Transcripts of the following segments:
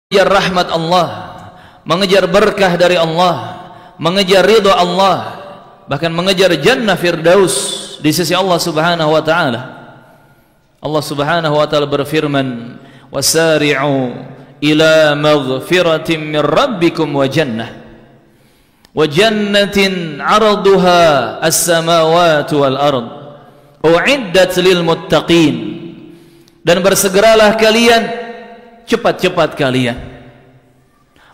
mengejar rahmat Allah, mengejar berkah dari Allah, mengejar ridha Allah, bahkan mengejar jannah firdaus di sisi Allah Subhanahu wa taala. Allah Subhanahu wa taala berfirman, "Wasari'u ila maghfiratin min rabbikum wa jannah wa jannatin 'arduha as-samawati wal ard u'iddat lil muttaqin." Dan bersegeralah kalian, cepat-cepat kalian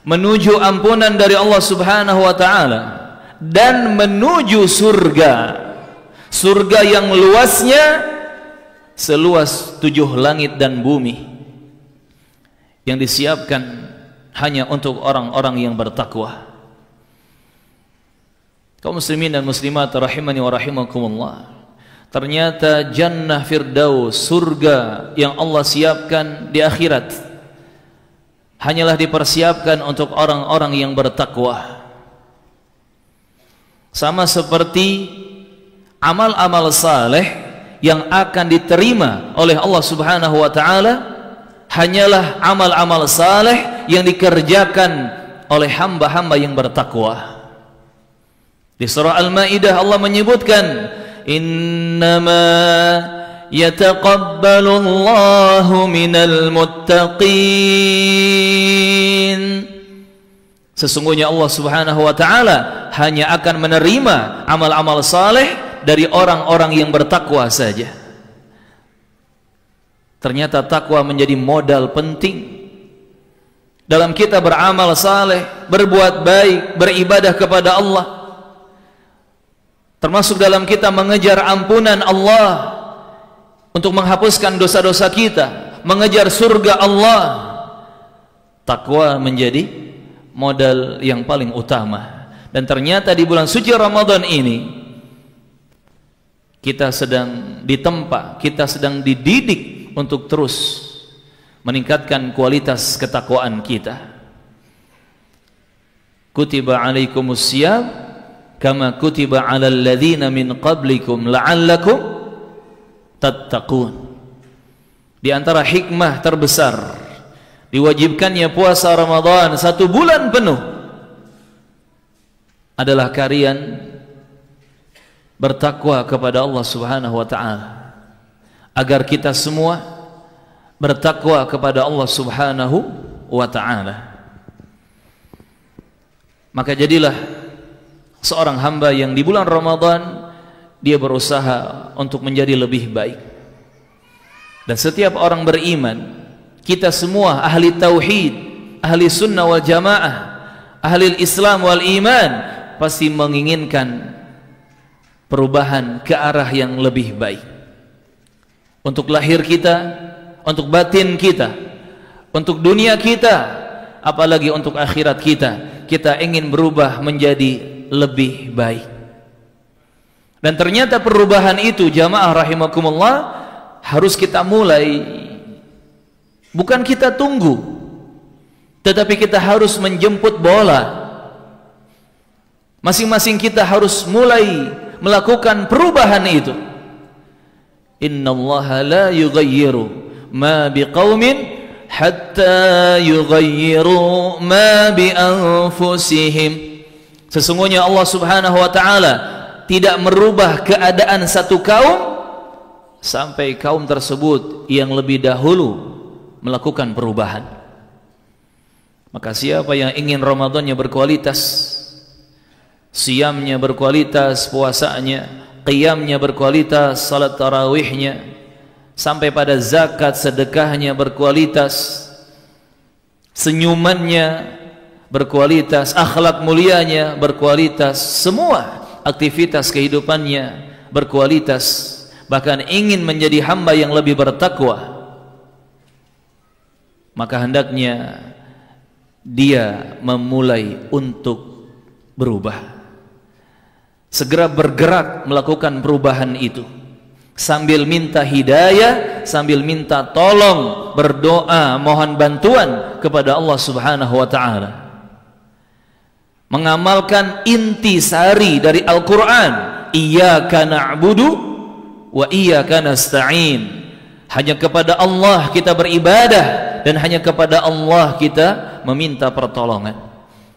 menuju ampunan dari Allah Subhanahu wa taala dan menuju surga. Surga yang luasnya seluas 7 langit dan bumi, yang disiapkan hanya untuk orang-orang yang bertakwa. Kaum muslimin dan muslimat rahimani wa rahimakumullah, ternyata jannah firdaus, surga yang Allah siapkan di akhirat, hanyalah dipersiapkan untuk orang-orang yang bertakwa. Sama seperti amal-amal saleh yang akan diterima oleh Allah Subhanahu wa taala, hanyalah amal-amal saleh yang dikerjakan oleh hamba-hamba yang bertakwa. Di surah Al-Maidah Allah menyebutkan, "Innama yataqabbalu Allahu minal muttaqin." Sesungguhnya Allah Subhanahu wa taala hanya akan menerima amal-amal saleh dari orang-orang yang bertakwa saja. Ternyata takwa menjadi modal penting dalam kita beramal saleh, berbuat baik, beribadah kepada Allah, termasuk dalam kita mengejar ampunan Allah untuk menghapuskan dosa-dosa kita, mengejar surga Allah. Takwa menjadi modal yang paling utama. Dan ternyata di bulan suci Ramadan ini kita sedang ditempa, kita sedang dididik untuk terus meningkatkan kualitas ketakwaan kita. Kutiba alaikumus siyam kama kutiba alal ladzina min qablikum la'allakum tattaqun. Di antara hikmah terbesar diwajibkannya puasa Ramadan 1 bulan penuh adalah kalian bertakwa kepada Allah Subhanahu wa taala, agar kita semua bertakwa kepada Allah Subhanahu wa taala. Maka jadilah seorang hamba yang di bulan Ramadan dia berusaha untuk menjadi lebih baik. Dan setiap orang beriman, kita semua ahli tauhid, ahli sunnah wal jamaah, ahli Islam wal iman, pasti menginginkan perubahan ke arah yang lebih baik. Untuk lahir kita, untuk batin kita, untuk dunia kita, apalagi untuk akhirat kita, kita ingin berubah menjadi lebih baik. Dan ternyata perubahan itu, jamaah rahimakumullah, harus kita mulai, bukan kita tunggu, tetapi kita harus menjemput bola. Masing-masing kita harus mulai melakukan perubahan itu. Innallaha la yughayyiru ma biqaumin hatta yughayyiru ma bi anfusihim. Sesungguhnya Allah Subhanahu wa taala tidak merubah keadaan satu kaum sampai kaum tersebut yang lebih dahulu melakukan perubahan. Maka siapa yang ingin Ramadannya berkualitas, siyamnya berkualitas, puasanya, qiyamnya berkualitas, salat tarawihnya, sampai pada zakat sedekahnya berkualitas, senyumannya berkualitas, akhlak mulianya berkualitas, semua aktivitas kehidupannya berkualitas, bahkan ingin menjadi hamba yang lebih bertakwa, maka hendaknya dia memulai untuk berubah. Segera bergerak melakukan perubahan itu, sambil minta hidayah, sambil minta tolong, berdoa, mohon bantuan kepada Allah Subhanahu wa taala. Mengamalkan intisari dari Al-Qur'an, iyyaka na'budu wa iyyaka nasta'in. hanya kepada Allah kita beribadah, dan hanya kepada Allah kita meminta pertolongan.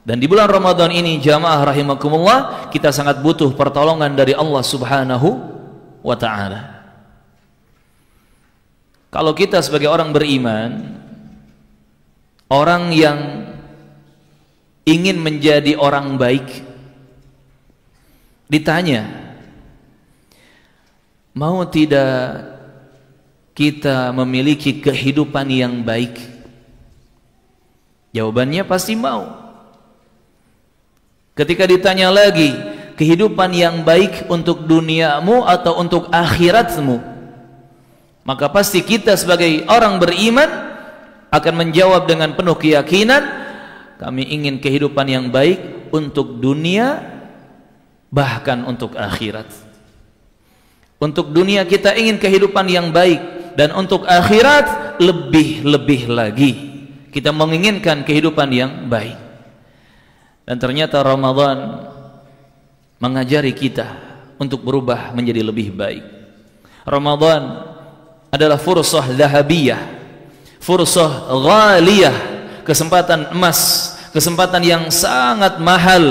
Dan di bulan Ramadan ini jamaah rahimakumullah, kita sangat butuh pertolongan dari Allah Subhanahu wa ta'ala. Kalau kita sebagai orang beriman, orang yang ingin menjadi orang baik, ditanya, mau tidak kita memiliki kehidupan yang baik? Jawabannya pasti mau. Ketika ditanya lagi, kehidupan yang baik untuk duniamu atau untuk akhiratmu, maka pasti kita sebagai orang beriman akan menjawab dengan penuh keyakinan, kami ingin kehidupan yang baik untuk dunia, bahkan untuk akhirat. Untuk dunia kita ingin kehidupan yang baik, dan untuk akhirat lebih-lebih lagi kita menginginkan kehidupan yang baik. Dan ternyata Ramadan mengajari kita untuk berubah menjadi lebih baik. Ramadan adalah fursah dhahabiyah, fursah ghaliyah, kesempatan emas, kesempatan yang sangat mahal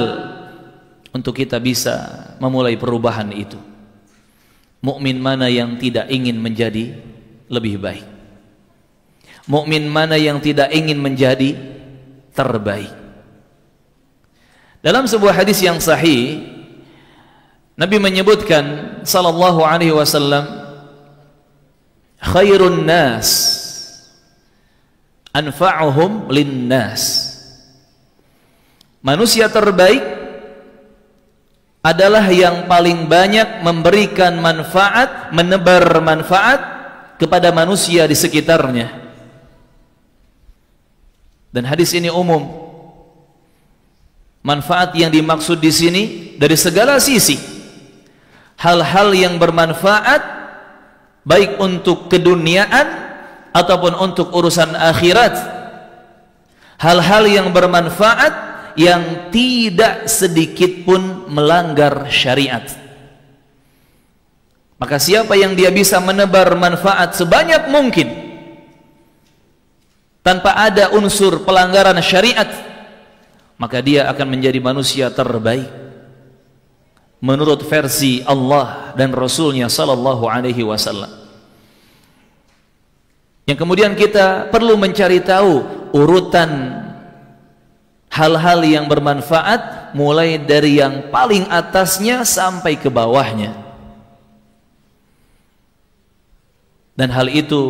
untuk kita bisa memulai perubahan itu. Mukmin mana yang tidak ingin menjadi lebih baik? Mukmin mana yang tidak ingin menjadi terbaik? Dalam sebuah hadis yang sahih, Nabi menyebutkan sallallahu alaihi wasallam, khairun nas anfa'uhum linnas. Manusia terbaik adalah yang paling banyak memberikan manfaat, menebar manfaat kepada manusia di sekitarnya. Dan hadis ini umum. Manfaat yang dimaksud di sini dari segala sisi. Hal-hal yang bermanfaat baik untuk keduniaan ataupun untuk urusan akhirat. Hal-hal yang bermanfaat yang tidak sedikit pun melanggar syariat. Maka siapa yang dia bisa menebar manfaat sebanyak mungkin tanpa ada unsur pelanggaran syariat, maka dia akan menjadi manusia terbaik menurut versi Allah dan Rasulnya sallallahu alaihi wasallam. Yang kemudian kita perlu mencari tahu urutan hal-hal yang bermanfaat mulai dari yang paling atasnya sampai ke bawahnya. Dan hal itu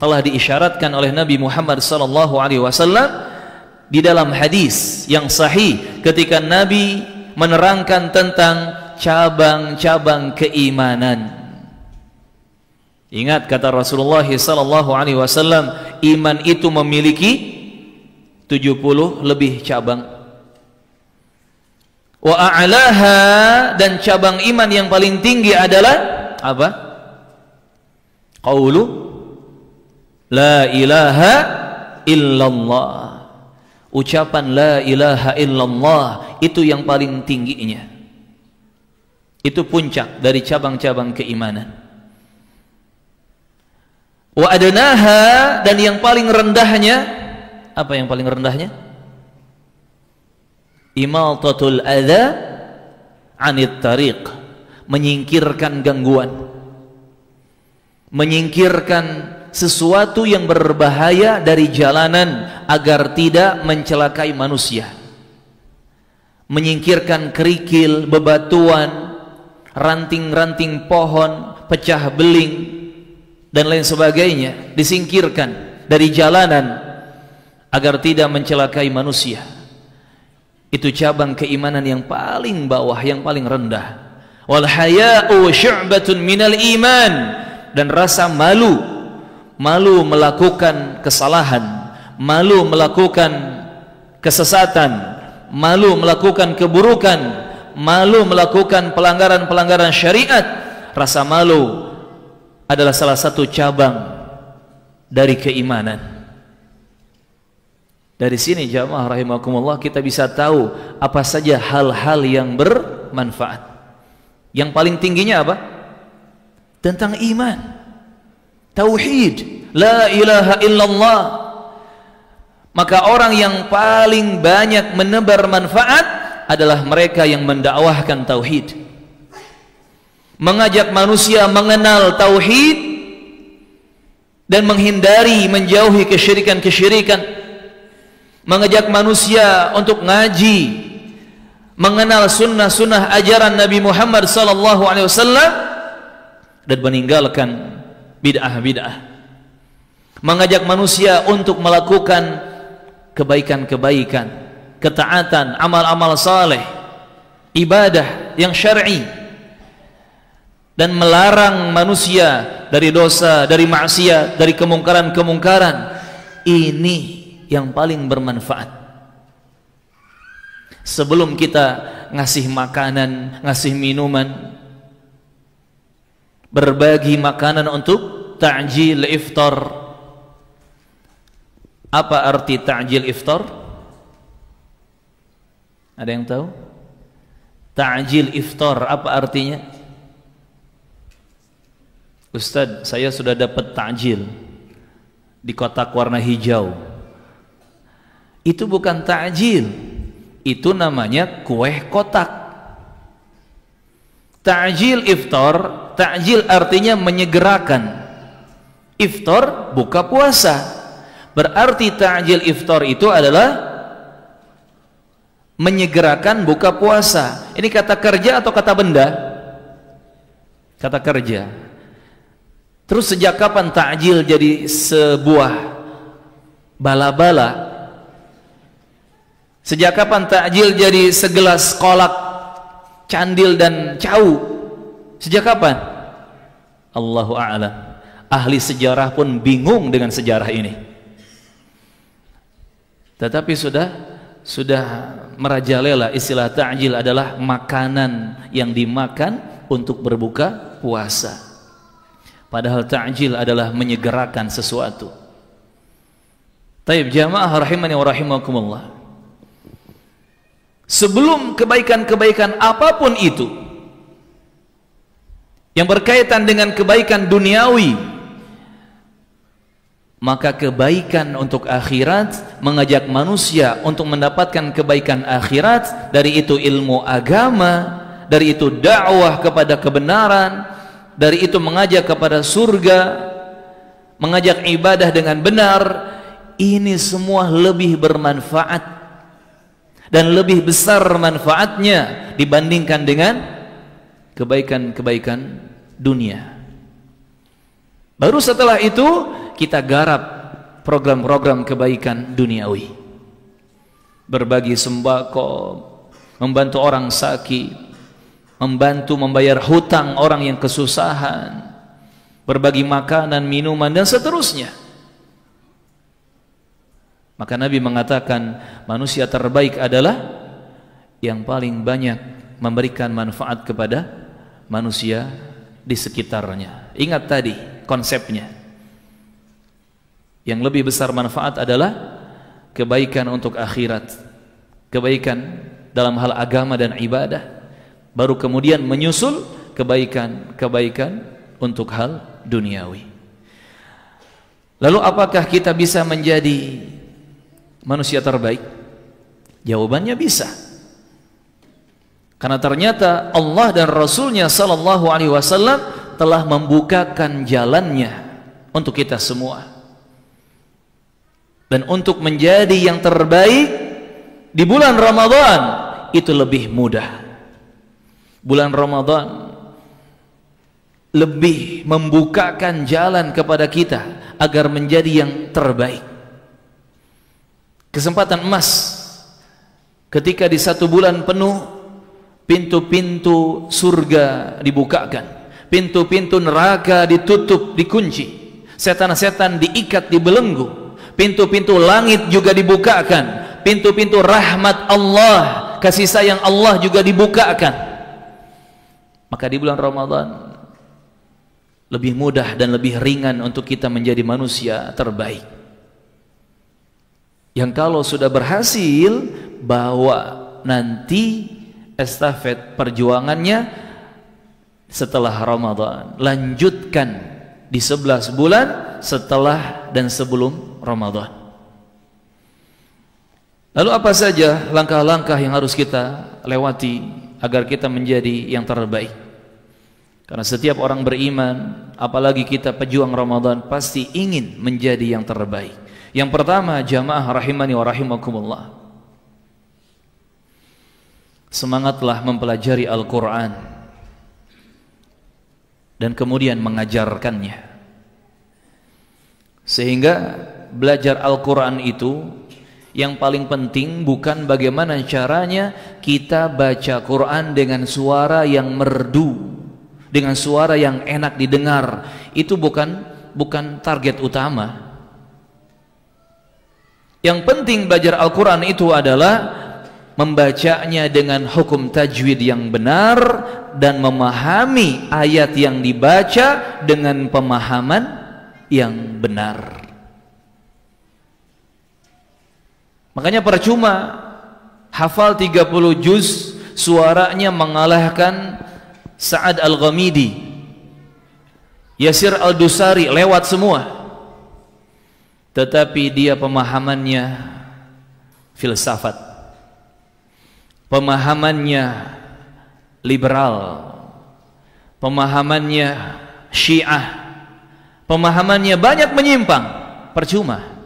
telah diisyaratkan oleh Nabi Muhammad sallallahu alaihi wasallam di dalam hadis yang sahih ketika Nabi menerangkan tentang cabang-cabang keimanan. Ingat kata Rasulullah sallallahu alaihi wasallam, iman itu memiliki 70 lebih cabang. Wa a'laha, dan cabang iman yang paling tinggi adalah apa? Qaulu la ilaha illallah. Ucapan la ilaha illallah itu yang paling tingginya. Itu puncak dari cabang-cabang keimanan. Wa adnaha, dan yang paling rendahnya, apa yang paling rendahnya? Imaltatul adza 'anit tariq, menyingkirkan gangguan, menyingkirkan sesuatu yang berbahaya dari jalanan agar tidak mencelakai manusia, menyingkirkan kerikil, bebatuan, ranting-ranting pohon, pecah beling dan lain sebagainya, disingkirkan dari jalanan agar tidak mencelakai manusia. Itu cabang keimanan yang paling bawah, yang paling rendah. Wal haya'u syu'batun minal iman, dan rasa malu, malu melakukan kesalahan, malu melakukan kesesatan, malu melakukan keburukan, malu melakukan pelanggaran-pelanggaran syariat. Rasa malu adalah salah satu cabang dari keimanan. Dari sini jamaah rahimakumullah kita bisa tahu apa saja hal-hal yang bermanfaat. Yang paling tingginya apa? Tentang iman, tauhid, la ilaha illallah. Maka orang yang paling banyak menebar manfaat adalah mereka yang mendakwahkan tauhid, mengajak manusia mengenal tauhid dan menghindari, menjauhi kesyirikan-kesyirikan, mengajak manusia untuk ngaji, mengenal sunnah-sunnah ajaran Nabi Muhammad SAW, dan meninggalkan bid'ah-bid'ah, mengajak manusia untuk melakukan kebaikan-kebaikan, ketaatan, amal-amal saleh, ibadah yang syar'i, dan melarang manusia dari dosa, dari maksiat, dari kemungkaran-kemungkaran. Ini yang paling bermanfaat. Sebelum kita ngasih makanan, ngasih minuman, berbagi makanan untuk ta'jil iftar. Apa arti ta'jil iftar? Ada yang tahu? Ta'jil iftar apa artinya? Ustaz, saya sudah dapat ta'jil di kotak warna hijau. Itu bukan ta'jil, itu namanya kue kotak. Ta'jil iftar, ta'jil artinya menyegerakan. Iftar buka puasa. Berarti ta'jil iftar itu adalah menyegerakan buka puasa. Ini kata kerja atau kata benda? Kata kerja. Terus sejak kapan ta'jil jadi sebuah bala-bala? Sejak kapan ta'jil jadi segelas kolak, candil dan cau? Sejak kapan? Allahu a'lam. Ahli sejarah pun bingung dengan sejarah ini. Tetapi sudah merajalela istilah ta'jil adalah makanan yang dimakan untuk berbuka puasa. Padahal ta'jil adalah menyegerakan sesuatu. Taib jamaah rahimani wa rahimakumullah. Sebelum kebaikan-kebaikan apapun itu yang berkaitan dengan kebaikan duniawi, maka kebaikan untuk akhirat, mengajak manusia untuk mendapatkan kebaikan akhirat, dari itu ilmu agama, dari itu dakwah kepada kebenaran, dari itu mengajak kepada surga, mengajak ibadah dengan benar. Ini semua lebih bermanfaat dan lebih besar manfaatnya dibandingkan dengan kebaikan-kebaikan dunia. Baru setelah itu kita garap program-program kebaikan duniawi, berbagi sembako, membantu orang sakit, membantu membayar hutang orang yang kesusahan, berbagi makanan, minuman, dan seterusnya. Maka Nabi mengatakan manusia terbaik adalah yang paling banyak memberikan manfaat kepada manusia di sekitarnya. Ingat tadi konsepnya. Yang lebih besar manfaat adalah kebaikan untuk akhirat, kebaikan dalam hal agama dan ibadah, baru kemudian menyusul kebaikan-kebaikan untuk hal duniawi. Lalu apakah kita bisa menjadi manusia terbaik? Jawabannya bisa. Karena ternyata Allah dan Rasulnya sallallahu alaihi wasallam telah membukakan jalannya untuk kita semua. Dan untuk menjadi yang terbaik di bulan Ramadan itu lebih mudah. Bulan Ramadan lebih membukakan jalan kepada kita agar menjadi yang terbaik. Kesempatan emas ketika di satu bulan penuh pintu-pintu surga dibukakan, pintu-pintu neraka ditutup, dikunci, setan-setan diikat, dibelenggu, pintu-pintu langit juga dibukakan, pintu-pintu rahmat Allah, kasih sayang Allah juga dibukakan. Maka di bulan Ramadan lebih mudah dan lebih ringan untuk kita menjadi manusia terbaik, yang kalau sudah berhasil bawa nanti estafet perjuangannya setelah Ramadan, lanjutkan di 11 bulan setelah dan sebelum Ramadan. Lalu apa saja langkah-langkah yang harus kita lewati agar kita menjadi yang terbaik? Karena setiap orang beriman, apalagi kita pejuang Ramadan, pasti ingin menjadi yang terbaik. Yang pertama, jamaah rahimani wa rahimakumullah, semangatlah mempelajari Al-Quran dan kemudian mengajarkannya. Sehingga belajar Al-Quran itu yang paling penting bukan bagaimana caranya kita baca Quran dengan suara yang merdu, dengan suara yang enak didengar. Itu bukan target utama. Yang penting belajar Al-Quran itu adalah membacanya dengan hukum tajwid yang benar dan memahami ayat yang dibaca dengan pemahaman yang benar. Makanya percuma hafal 30 juz, suaranya mengalahkan Sa'ad Al-Ghamidi, Yasir Al-Dusari, lewat semua, tetapi dia pemahamannya filsafat, pemahamannya liberal, pemahamannya Syiah, pemahamannya banyak menyimpang. Percuma.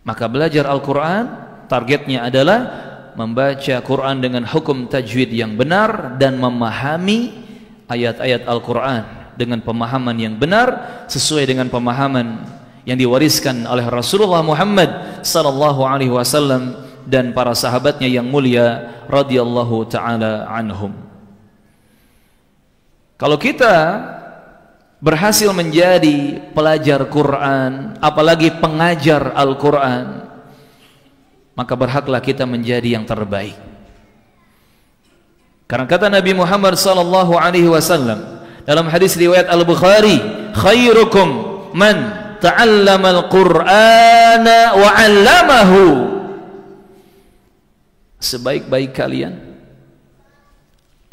Maka belajar Al-Quran targetnya adalah membaca Quran dengan hukum tajwid yang benar dan memahami ayat-ayat Al-Quran dengan pemahaman yang benar sesuai dengan pemahaman yang diwariskan oleh Rasulullah Muhammad sallallahu alaihi wasallam dan para sahabatnya yang mulia radhiyallahu taala anhum. Kalau kita berhasil menjadi pelajar Quran, apalagi pengajar Al-Quran, maka berhaklah kita menjadi yang terbaik. Karena kata Nabi Muhammad sallallahu alaihi wasallam dalam hadis riwayat Al-Bukhari, khairukum man ta'allama al-Qur'ana wa 'allamahu. Sebaik-baik kalian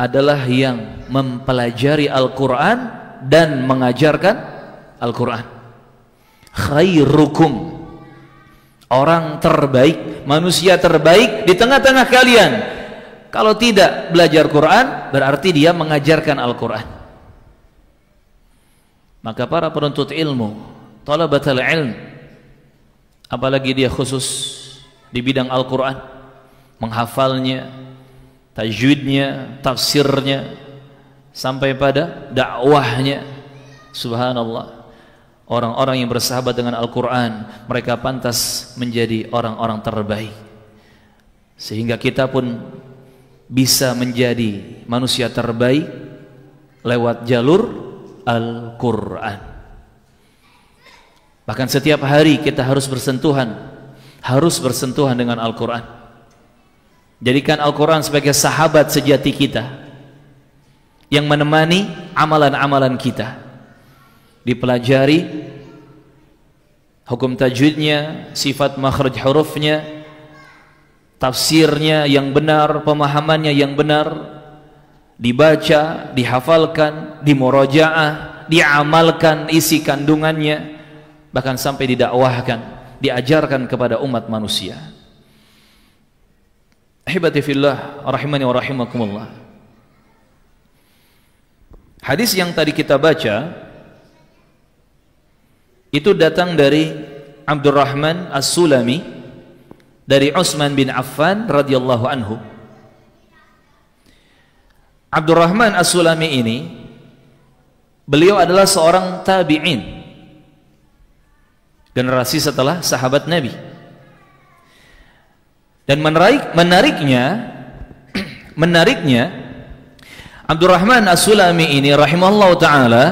adalah yang mempelajari Al-Quran dan mengajarkan Al-Quran. Khairukum, orang terbaik, manusia terbaik di tengah-tengah kalian. Kalau tidak belajar Quran, berarti dia mengajarkan Al-Quran. Maka para penuntut ilmu, talabatul ilm, apalagi dia khusus di bidang Al-Quran, menghafalnya, tajwidnya, tafsirnya, sampai pada dakwahnya, subhanallah, orang-orang yang bersahabat dengan Al-Quran, mereka pantas menjadi orang-orang terbaik. Sehingga kita pun bisa menjadi manusia terbaik lewat jalur Al-Quran. Bahkan setiap hari kita harus bersentuhan dengan Al-Quran. Jadikan Al-Quran sebagai sahabat sejati kita yang menemani amalan-amalan kita. Dipelajari hukum tajwidnya, sifat makhraj hurufnya, tafsirnya yang benar, pemahamannya yang benar, dibaca, dihafalkan, dimurajaah, diamalkan isi kandungannya, bahkan sampai didakwahkan, diajarkan kepada umat manusia. Ahibati fillah rahimani wa rahimakumullah. Hadis yang tadi kita baca itu datang dari Abdurrahman As-Sulami dari Utsman bin Affan radhiyallahu anhu. Abdurrahman As-Sulami ini, beliau adalah seorang tabi'in, generasi setelah sahabat Nabi. Dan menariknya Abdurrahman As-Sulami ini rahimahullah ta'ala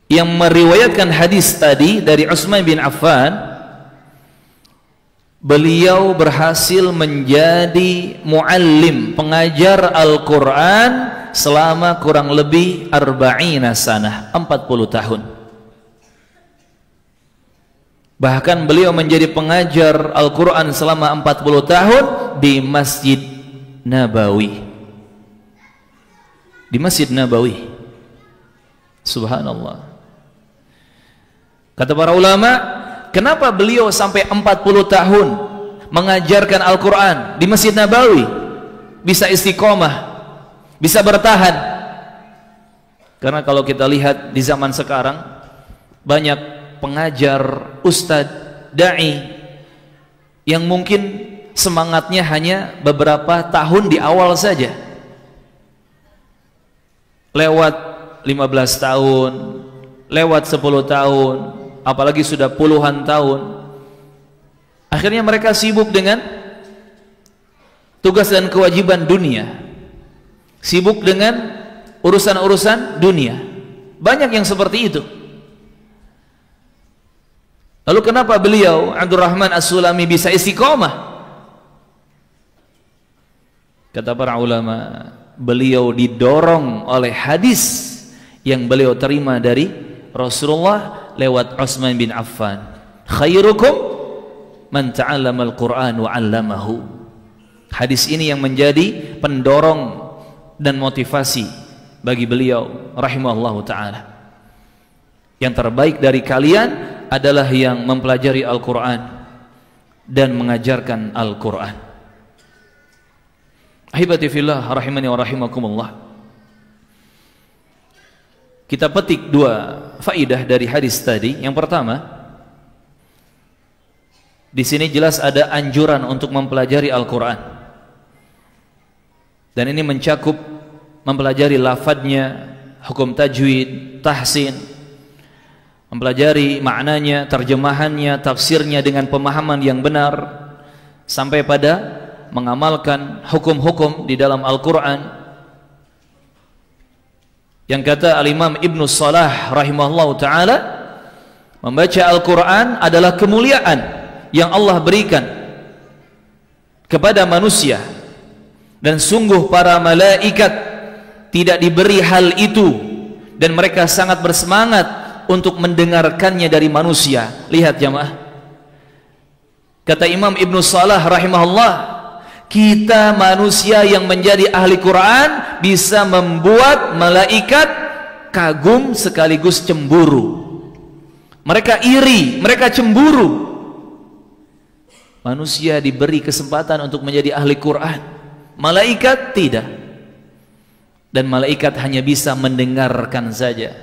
yang meriwayatkan hadis tadi dari Utsman bin Affan, beliau berhasil menjadi muallim, pengajar Al-Quran selama kurang lebih 40 sanah, 40 tahun. Bahkan beliau menjadi pengajar Al-Quran selama 40 tahun di Masjid Nabawi. Di Masjid Nabawi. Subhanallah. Kata para ulama, kenapa beliau sampai 40 tahun mengajarkan Al-Quran di Masjid Nabawi bisa istiqomah, bisa bertahan? Karena kalau kita lihat di zaman sekarang, banyak pengajar, ustadz, da'i yang mungkin semangatnya hanya beberapa tahun di awal saja, lewat 15 tahun, lewat 10 tahun, apalagi sudah puluhan tahun, akhirnya mereka sibuk dengan tugas dan kewajiban dunia, sibuk dengan urusan-urusan dunia. Banyak yang seperti itu. Lalu kenapa beliau Abdurrahman As-Sulami bisa istiqomah? Kata para ulama, beliau didorong oleh hadis yang beliau terima dari Rasulullah lewat Utsman bin Affan. Khairukum man ta'allama al-Qur'an wa 'allamahu. Hadis ini yang menjadi pendorong dan motivasi bagi beliau rahimahullahu ta'ala. Yang terbaik dari kalian adalah yang mempelajari Al-Quran dan mengajarkan Al-Quran. Ahibati fillah rahimani wa rahimakumullah. Kita petik dua faidah dari hadis tadi. Yang pertama, di sini jelas ada anjuran untuk mempelajari Al-Quran, dan ini mencakup mempelajari lafadznya, hukum tajwid, tahsin, mempelajari maknanya, terjemahannya, tafsirnya dengan pemahaman yang benar, sampai pada mengamalkan hukum-hukum di dalam Al-Quran. Yang kata Al-Imam Ibnu Salah rahimahullah ta'ala, membaca Al-Quran adalah kemuliaan yang Allah berikan kepada manusia, dan sungguh para malaikat tidak diberi hal itu, dan mereka sangat bersemangat untuk mendengarkannya dari manusia. Lihat jamaah, kata Imam Ibnu Salah rahimahullah, kita manusia yang menjadi ahli Quran bisa membuat malaikat kagum sekaligus cemburu. Mereka iri, mereka cemburu. Manusia diberi kesempatan untuk menjadi ahli Quran, malaikat tidak. Dan malaikat hanya bisa mendengarkan saja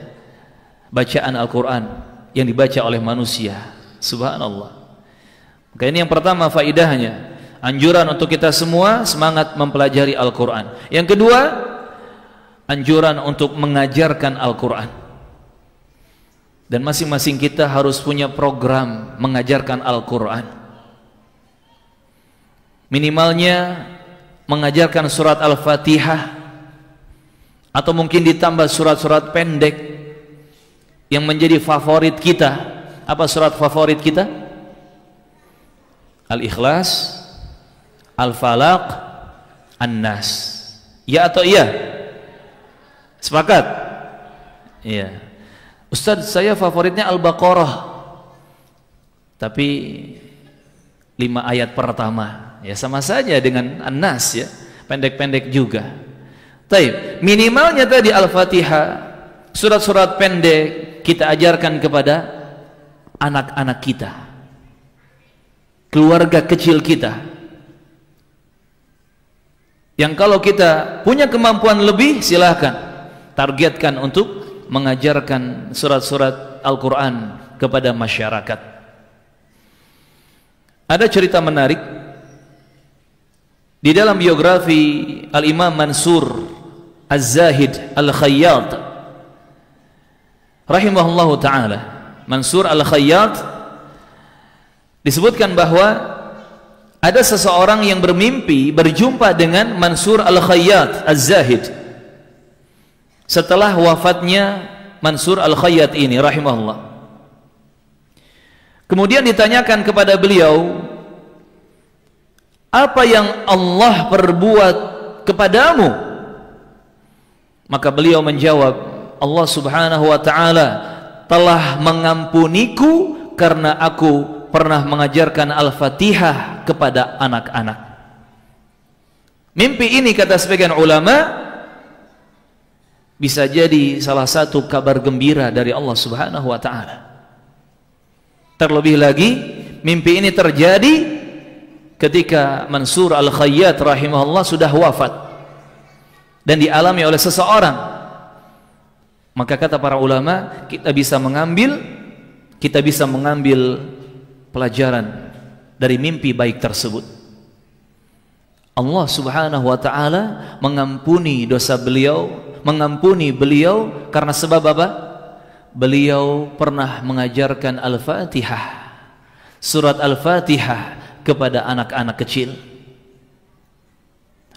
bacaan Al-Quran yang dibaca oleh manusia. Subhanallah. Maka ini yang pertama faidahnya, anjuran untuk kita semua semangat mempelajari Al-Quran. Yang kedua, anjuran untuk mengajarkan Al-Quran. Dan masing-masing kita harus punya program mengajarkan Al-Quran. Minimalnya mengajarkan surat Al-Fatihah, atau mungkin ditambah surat-surat pendek yang menjadi favorit kita. Apa surat favorit kita? Al-Ikhlas, Al-Falaq, An-Nas. Ya atau iya? Sepakat? Iya. Ustaz, saya favoritnya Al-Baqarah, tapi 5 ayat pertama. Ya sama saja dengan An-Nas ya, pendek-pendek juga. Taib, minimalnya tadi Al-Fatihah, surat-surat pendek kita ajarkan kepada anak-anak kita, keluarga kecil kita, yang kalau kita punya kemampuan lebih, silahkan targetkan untuk mengajarkan surat-surat Al-Quran kepada masyarakat. Ada cerita menarik di dalam biografi Al-Imam Mansur Az-Zahid Al-Khayyat rahimahullahu ta'ala. Mansur Al-Khayyat disebutkan bahwa ada seseorang yang bermimpi berjumpa dengan Mansur Al-Khayyat Az-Zahid setelah wafatnya Mansur Al-Khayyat ini rahimahullah. Kemudian ditanyakan kepada beliau, apa yang Allah perbuat kepadamu? Maka beliau menjawab, Allah subhanahu wa ta'ala telah mengampuniku karena aku pernah mengajarkan Al-Fatihah kepada anak-anak. Mimpi ini, kata sebagian ulama, bisa jadi salah satu kabar gembira dari Allah Subhanahu wa taala. Terlebih lagi mimpi ini terjadi ketika Mansur Al-Khayyat rahimahullah sudah wafat dan dialami oleh seseorang. Maka kata para ulama, kita bisa mengambil pelajaran dari mimpi baik tersebut. Allah Subhanahu wa taala mengampuni dosa beliau, mengampuni beliau karena sebab apa? Beliau pernah mengajarkan Al-Fatihah, surat Al-Fatihah kepada anak-anak kecil.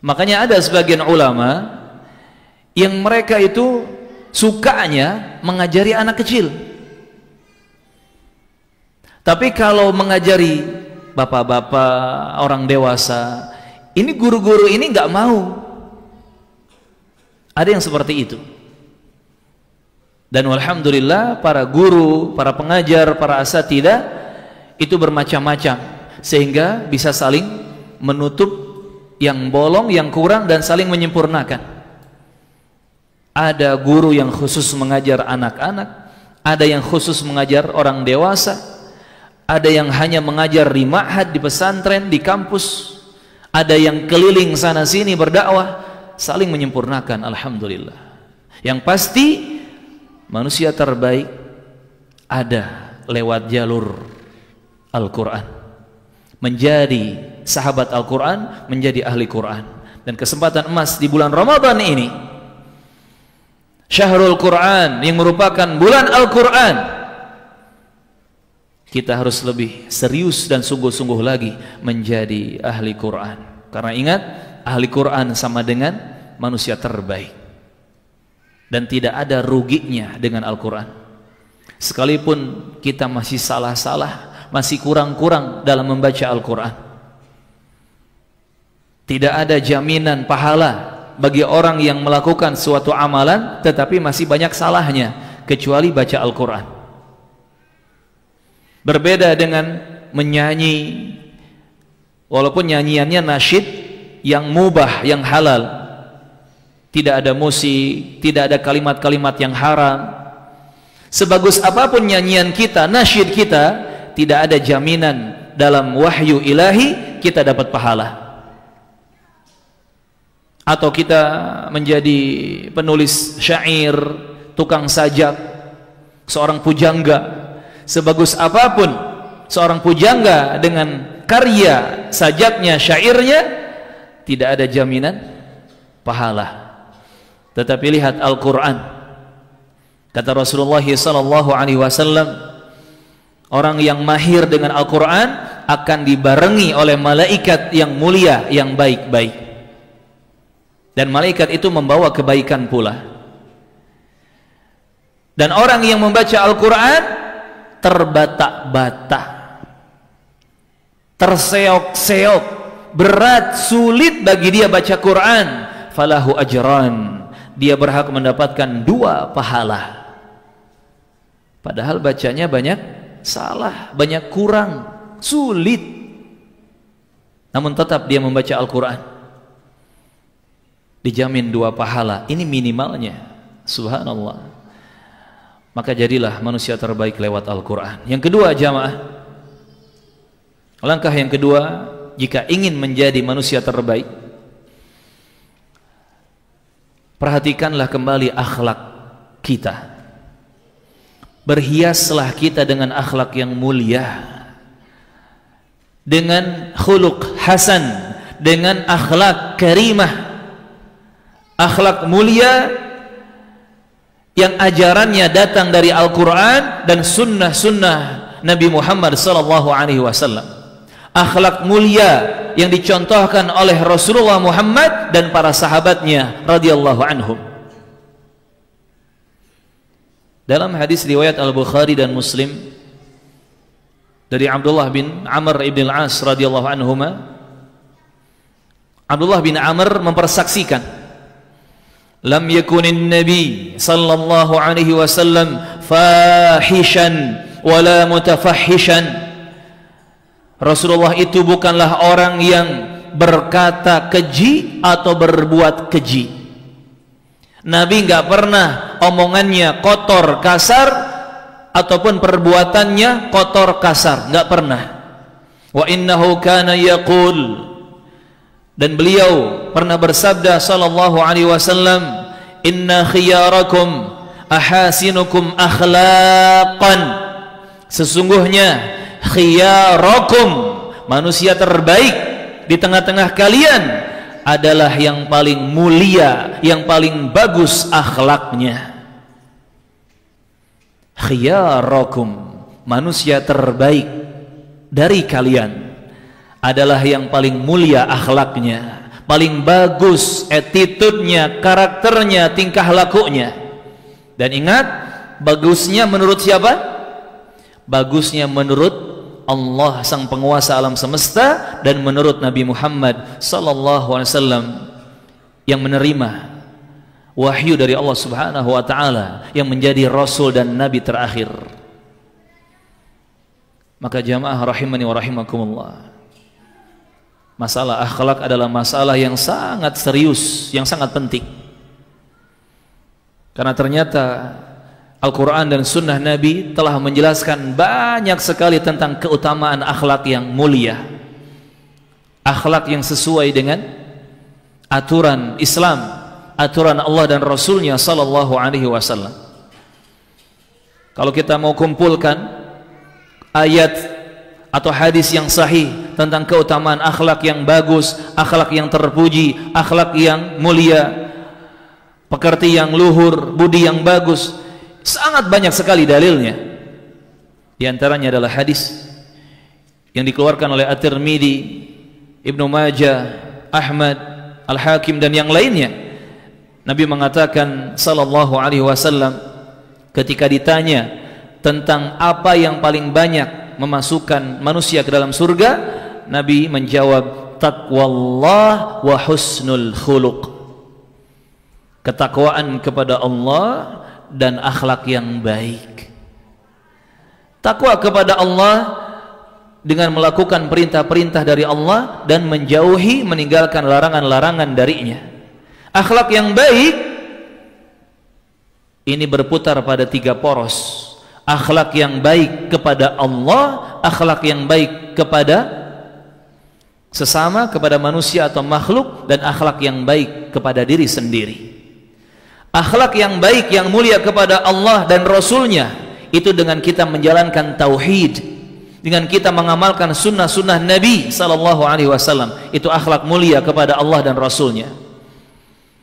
Makanya ada sebagian ulama yang mereka itu sukanya mengajari anak kecil. Tapi kalau mengajari bapak-bapak, orang dewasa, ini guru-guru ini nggak mau. Ada yang seperti itu. Dan alhamdulillah para guru, para pengajar, para asatidzah itu bermacam-macam, sehingga bisa saling menutup yang bolong, yang kurang, dan saling menyempurnakan. Ada guru yang khusus mengajar anak-anak, ada yang khusus mengajar orang dewasa, ada yang hanya mengajar di ma'had, di pesantren, di kampus, ada yang keliling sana sini berdakwah, saling menyempurnakan. Alhamdulillah. Yang pasti manusia terbaik ada lewat jalur Al-Quran, menjadi sahabat Al-Quran, menjadi ahli Quran. Dan kesempatan emas di bulan Ramadan ini, Syahrul Quran, yang merupakan bulan Al-Quran, kita harus lebih serius dan sungguh-sungguh lagi menjadi ahli Quran. Karena ingat, ahli Quran sama dengan manusia terbaik, dan tidak ada ruginya dengan Al-Quran. Sekalipun kita masih salah-salah, masih kurang-kurang dalam membaca Al-Quran, tidak ada jaminan pahala bagi orang yang melakukan suatu amalan tetapi masih banyak salahnya, kecuali baca Al-Quran. Berbeda dengan menyanyi, walaupun nyanyiannya nasyid yang mubah, yang halal, tidak ada musik, tidak ada kalimat-kalimat yang haram. Sebagus apapun nyanyian kita, nasyid kita, tidak ada jaminan dalam wahyu ilahi kita dapat pahala. Atau kita menjadi penulis syair, tukang sajak, seorang pujangga. Sebagus apapun seorang pujangga dengan karya sajaknya, syairnya, tidak ada jaminan pahala. Tetapi lihat Al-Quran, kata Rasulullah SAW, orang yang mahir dengan Al-Quran akan dibarengi oleh malaikat yang mulia, yang baik-baik. Dan malaikat itu membawa kebaikan pula. Dan orang yang membaca Al-Quran terbata-bata, terseok-seok, berat, sulit bagi dia baca Quran, falahu ajran, dia berhak mendapatkan 2 pahala. Padahal bacanya banyak salah, banyak kurang, sulit, namun tetap dia membaca Al-Quran, dijamin 2 pahala. Ini minimalnya. Subhanallah. Maka jadilah manusia terbaik lewat Al-Quran. Yang kedua, jamaah, langkah yang kedua, jika ingin menjadi manusia terbaik, perhatikanlah kembali akhlak kita. Berhiaslah kita dengan akhlak yang mulia, dengan khuluq hasan, dengan akhlak karimah, akhlak mulia yang ajarannya datang dari Al-Quran dan sunnah-sunnah Nabi Muhammad SAW. Akhlak mulia yang dicontohkan oleh Rasulullah Muhammad dan para sahabatnya radhiyallahu anhum. Dalam hadis riwayat Al-Bukhari dan Muslim dari Abdullah bin Amr ibn al-As radhiyallahu anhuma, Abdullah bin Amr mempersaksikan, lam yakunin nabi sallallahu alaihi wasallam fahishan wala mutafahishan. Rasulullah itu bukanlah orang yang berkata keji atau berbuat keji, Nabi nggak pernah omongannya kotor kasar ataupun perbuatannya kotor kasar, nggak pernah. Wa innahu kana yaqul, dan beliau pernah bersabda sallallahu alaihi wasallam, inna khiyarakum ahasinukum akhlaqan, sesungguhnya khiyarakum, manusia terbaik di tengah-tengah kalian adalah yang paling mulia, yang paling bagus akhlaknya. Khiyarakum, manusia terbaik dari kalian adalah yang paling mulia akhlaknya, paling bagus attitude-nya, karakternya, tingkah lakunya. Dan ingat, bagusnya menurut siapa? Bagusnya menurut Allah, sang penguasa alam semesta, dan menurut Nabi Muhammad sallallahu alaihi wasallam yang menerima wahyu dari Allah Subhanahu wa taala, yang menjadi rasul dan nabi terakhir. Maka jamaah rahimani wa rahimakumullah, masalah akhlak adalah masalah yang sangat serius, yang sangat penting. Karena ternyata Al-Quran dan Sunnah Nabi telah menjelaskan banyak sekali tentang keutamaan akhlak yang mulia, akhlak yang sesuai dengan aturan Islam, aturan Allah dan Rasulnya sallallahu alaihi wasallam. Kalau kita mau kumpulkan ayat atau hadis yang sahih tentang keutamaan akhlak yang bagus, akhlak yang terpuji, akhlak yang mulia, pekerti yang luhur, budi yang bagus, sangat banyak sekali dalilnya. Di antaranya adalah hadis yang dikeluarkan oleh At-Tirmidzi, Ibnu Majah, Ahmad, Al-Hakim dan yang lainnya. Nabi mengatakan sallallahu alaihi wasallam ketika ditanya tentang apa yang paling banyak memasukkan manusia ke dalam surga, Nabi menjawab, taqwallah wa husnul khuluq, ketakwaan kepada Allah dan akhlak yang baik. Takwa kepada Allah dengan melakukan perintah-perintah dari Allah dan menjauhi, meninggalkan larangan-larangan darinya. Akhlak yang baik ini berputar pada 3 poros. Akhlak yang baik kepada Allah, akhlak yang baik kepada sesama, kepada manusia atau makhluk, dan akhlak yang baik kepada diri sendiri. Akhlak yang baik yang mulia kepada Allah dan Rasulnya itu dengan kita menjalankan tauhid, dengan kita mengamalkan sunnah-sunnah Nabi sallallahu alaihi wasallam, itu akhlak mulia kepada Allah dan Rasulnya.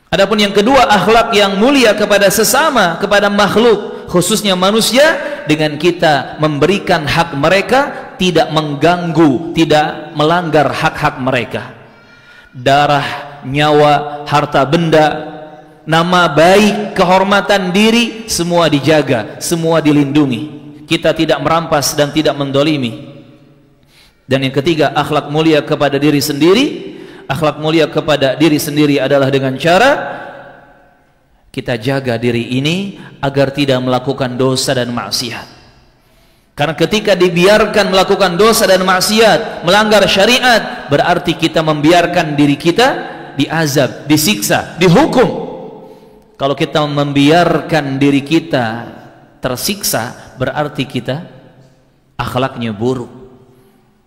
Adapun yang kedua, akhlak yang mulia kepada sesama, kepada makhluk, khususnya manusia, dengan kita memberikan hak mereka, tidak mengganggu, tidak melanggar hak-hak mereka. Darah, nyawa, harta benda, nama baik, kehormatan diri, semua dijaga, semua dilindungi. Kita tidak merampas dan tidak mendolimi. Dan yang ketiga, akhlak mulia kepada diri sendiri. Akhlak mulia kepada diri sendiri adalah dengan cara kita jaga diri ini agar tidak melakukan dosa dan maksiat. Karena ketika dibiarkan melakukan dosa dan maksiat, melanggar syariat, berarti kita membiarkan diri kita diazab, disiksa, dihukum. Kalau kita membiarkan diri kita tersiksa, berarti kita akhlaknya buruk.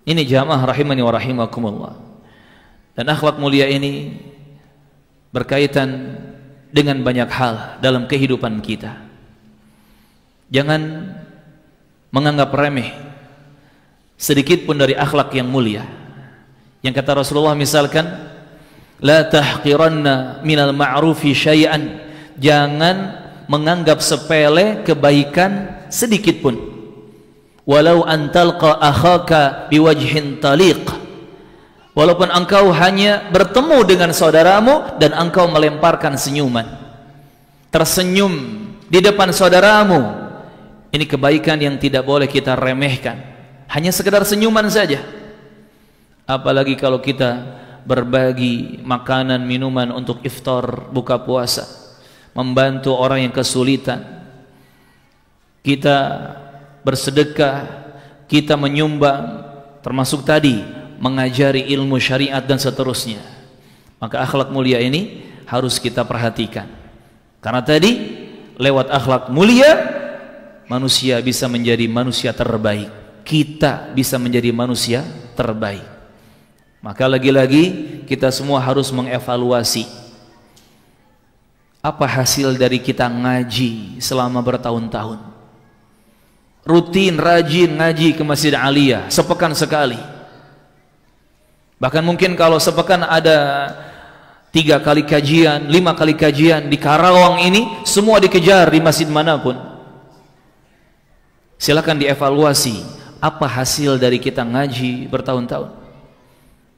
Ini jamaah rahimani wa rahimakumullah. Dan akhlak mulia ini berkaitan dengan banyak hal dalam kehidupan kita. Jangan menganggap remeh sedikit pun dari akhlak yang mulia. Yang kata Rasulullah misalkan, la tahqiranna minal ma'rufi syai'an, jangan menganggap sepele kebaikan sedikit pun. Walau antalqa akhaka biwajhin taliq, walaupun engkau hanya bertemu dengan saudaramu dan engkau melemparkan senyuman, tersenyum di depan saudaramu, ini kebaikan yang tidak boleh kita remehkan. Hanya sekedar senyuman saja. Apalagi kalau kita berbagi makanan, minuman untuk iftar, buka puasa, membantu orang yang kesulitan, kita bersedekah, kita menyumbang, termasuk tadi mengajari ilmu syariat dan seterusnya. Maka akhlak mulia ini harus kita perhatikan, Karena tadi lewat akhlak mulia manusia bisa menjadi manusia terbaik, kita bisa menjadi manusia terbaik. Maka lagi-lagi kita semua harus mengevaluasi apa hasil dari kita ngaji selama bertahun-tahun, rutin rajin ngaji ke Masjid Aliyah sepekan sekali. Bahkan mungkin kalau sepekan ada 3 kali kajian, 5 kali kajian di Karawang ini, semua dikejar di masjid manapun. Silakan dievaluasi apa hasil dari kita ngaji bertahun-tahun.